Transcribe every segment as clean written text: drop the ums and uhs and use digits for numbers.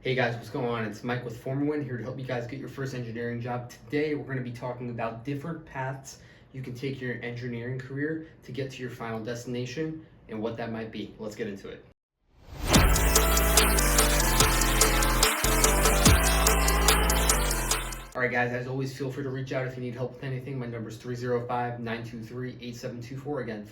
Hey guys, what's going on? It's Mike with FormAWin here to help you guys get your first engineering job. Today we're going to be talking about different paths you can take your engineering career to get to your final destination and what that might be. Let's get into it. Alright guys, as always, feel free to reach out if you need help with anything. My number is 305-923-8724. Again,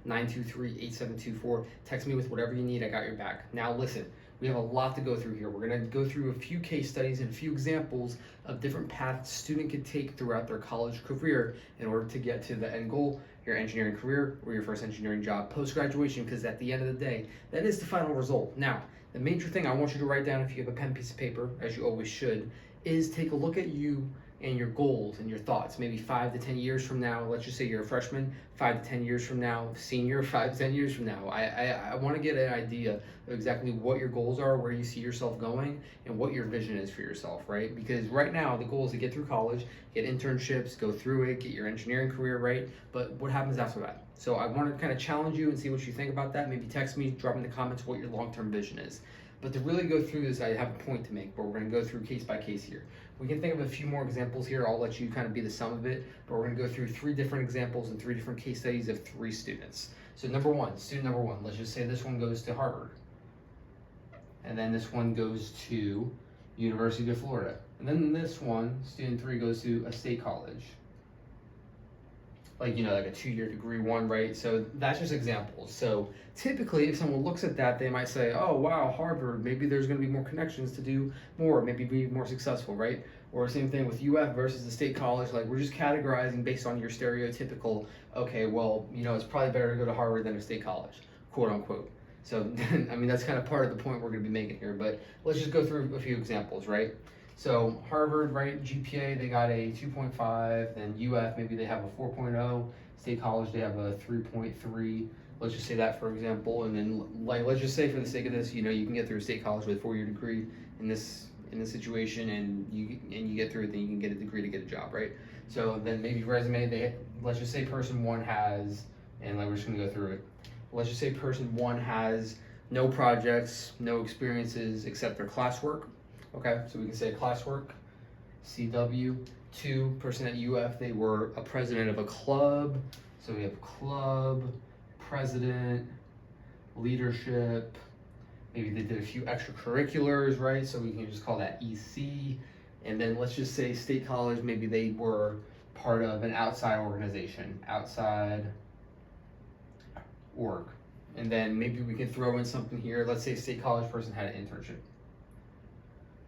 305-923-8724. Text me with whatever you need. I got your back. Now listen, we have a lot to go through here. We're going to go through a few case studies and a few examples of different paths a student could take throughout their college career in order to get to the end goal, your engineering career or your first engineering job post-graduation, because at the end of the day, that is the final result. Now, the major thing I want you to write down, if you have a pen, piece of paper, as you always should, is take a look at you and your goals and your thoughts. Maybe 5 to 10 years from now, let's just say you're a freshman, 5 to 10 years from now, senior, 5 to 10 years from now. I want to get an idea of exactly what your goals are, where you see yourself going, and what your vision is for yourself, right? Because right now, the goal is to get through college, get internships, go through it, get your engineering career, right? But what happens after that? So I want to kind of challenge you and see what you think about that. Maybe text me, drop in the comments what your long-term vision is. But to really go through this, I have a point to make, but we're going to go through case by case here. We can think of a few more examples here. I'll let you kind of be the sum of it, but we're going to go through 3 different examples and 3 different case studies of 3 students. So student number one, let's just say this one goes to Harvard. And then this one goes to University of Florida. And then this one, student 3, goes to a state college. Like a 2-year degree one, right? So that's just examples. So typically, if someone looks at that, they might say, oh, wow, Harvard, maybe there's gonna be more connections to do more, maybe be more successful, right? Or same thing with UF versus the state college. Like, we're just categorizing based on your stereotypical, okay, well, it's probably better to go to Harvard than a state college, quote unquote. So, I mean, that's kind of part of the point we're gonna be making here, but let's just go through a few examples, right? So Harvard, right, GPA, they got a 2.5, then UF, maybe they have a 4.0, State College, they have a 3.3, let's just say that for example, and then let's just say for the sake of this, you can get through a state college with a 4-year degree in this situation, and you get through it, then you can get a degree to get a job, right? So then maybe resume, let's just say person 1 has, and we're just gonna go through it, let's just say person 1 has no projects, no experiences except their classwork. Okay, so we can say classwork, CW. 2, person at UF, they were a president of a club. So we have club, president, leadership. Maybe they did a few extracurriculars, right? So we can just call that EC. And then let's just say state college, maybe they were part of an outside organization, outside org. And then maybe we can throw in something here. Let's say state college person had an internship.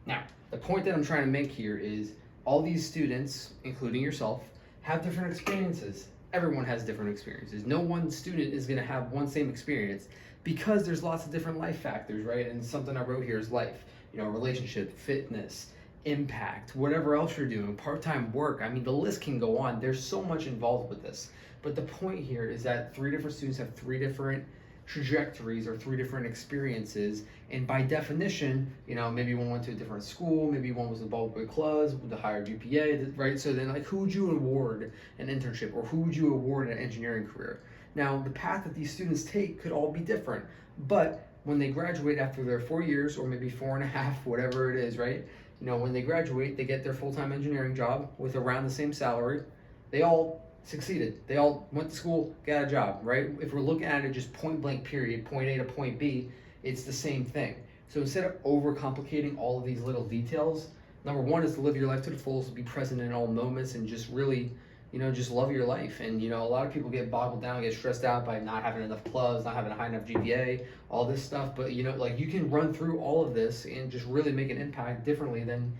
Now, the point that I'm trying to make here is all these students, including yourself, have different experiences. Everyone has different experiences. No one student is going to have one same experience because there's lots of different life factors, right? And something I wrote here is life, relationship, fitness, impact, whatever else you're doing, part-time work. I mean, the list can go on. There's so much involved with this. But the point here is that 3 different students have 3 different trajectories or 3 different experiences, and by definition, maybe one went to a different school, maybe one was involved with clubs with a higher GPA, right? So then, who would you award an internship, or who would you award an engineering career? Now, the path that these students take could all be different, but when they graduate after their 4 years, or maybe 4.5, whatever it is, right? When they graduate, they get their full-time engineering job with around the same salary. They all succeeded. They all went to school, got a job, right? If we're looking at it just point blank period, point A to point B, it's the same thing. So instead of overcomplicating all of these little details, number 1 is to live your life to the fullest, be present in all moments, and just really, just love your life. And, a lot of people get boggled down, get stressed out by not having enough clubs, not having a high enough GPA, all this stuff. But, you can run through all of this and just really make an impact differently than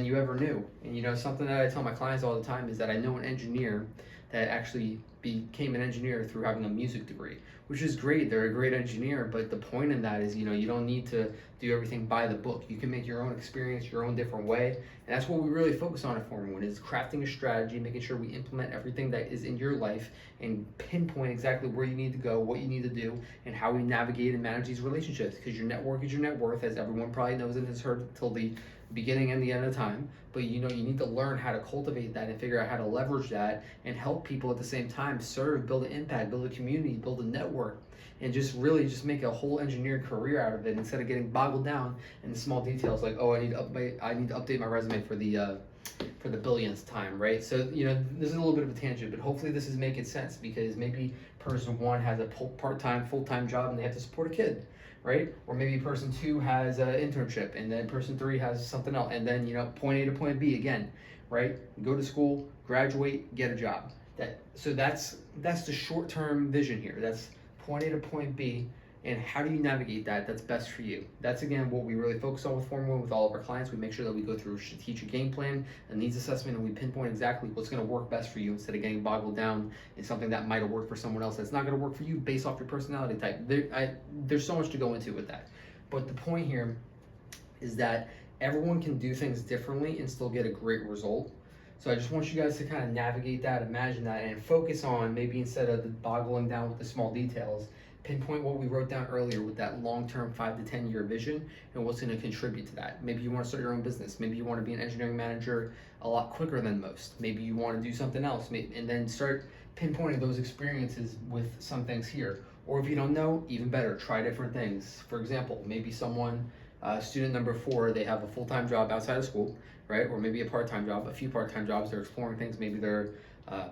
you ever knew. And something that I tell my clients all the time is that I know an engineer that actually became an engineer through having a music degree, which is great. They're a great engineer, but the point in that is, you don't need to do everything by the book. You can make your own experience, your own different way. And that's what we really focus on at FormAWin, is crafting a strategy, making sure we implement everything that is in your life and pinpoint exactly where you need to go, what you need to do, and how we navigate and manage these relationships. Because your network is your net worth, as everyone probably knows and has heard till the beginning and the end of time, but you need to learn how to cultivate that and figure out how to leverage that and help people at the same time, serve, build an impact, build a community, build a network, and just really just make a whole engineering career out of it instead of getting boggled down in the small details like, oh, I need to update my resume for the billionth time, right? So this is a little bit of a tangent, but hopefully this is making sense, because maybe person one has a part-time, full-time job and they have to support a kid, right? Or maybe person two has an internship, and then person three has something else, and then point A to point B again, right? Go to school, graduate, get a job. That's the short-term vision here. That's point A to point B, and how do you navigate that? That's best for you. That's again what we really focus on with FormAWin with all of our clients. We make sure that we go through a strategic game plan, a needs assessment, and we pinpoint exactly what's going to work best for you instead of getting boggled down in something that might have worked for someone else that's not going to work for you based off your personality type. There's so much to go into with that. But the point here is that everyone can do things differently and still get a great result. So I just want you guys to kind of navigate that, imagine that, and focus on, maybe instead of the boggling down with the small details, pinpoint what we wrote down earlier with that long-term 5 to 10 year vision and what's going to contribute to that. Maybe you want to start your own business. Maybe you want to be an engineering manager a lot quicker than most. Maybe you want to do something else, and then start pinpointing those experiences with some things here. Or if you don't know, even better, try different things. For example, maybe someone, student number 4, they have a full-time job outside of school, right? Or maybe a part-time job, a few part-time jobs. They're exploring things. Maybe they're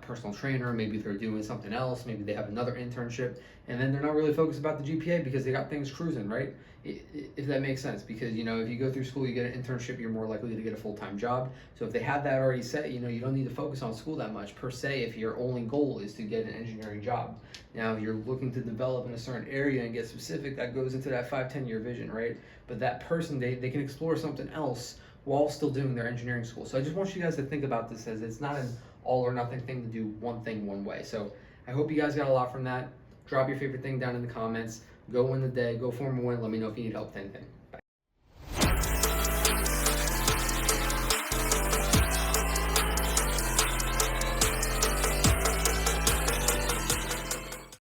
personal trainer, maybe they're doing something else, maybe they have another internship, and then they're not really focused about the GPA because they got things cruising, right? If that makes sense, because if you go through school, you get an internship, you're more likely to get a full-time job. So if they have that already set, you don't need to focus on school that much per se if your only goal is to get an engineering job. Now, if you're looking to develop in a certain area and get specific, that goes into that 5-10 year vision, right? But that person, they can explore something else while still doing their engineering school. So I just want you guys to think about this as it's not an all or nothing thing to do one thing one way. So I hope you guys got a lot from that. Drop your favorite thing down in the comments. Go win the day. Go FormAWin. Let me know if you need help with anything.